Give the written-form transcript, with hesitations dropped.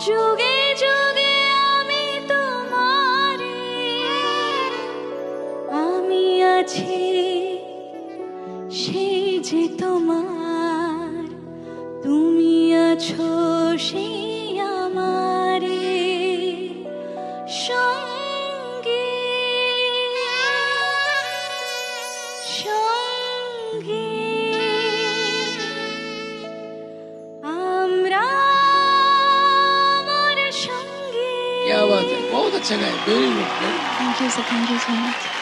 যুগে যুগে আমি তোমারে, আমি আছি সেই যে তোমার, তুমি আছো সেই আমারে সঙ্গে সঙ্গে। আমরা আমার সঙ্গে। क्या बात है, बहुत अच्छा गाया, very good. Thank you so much.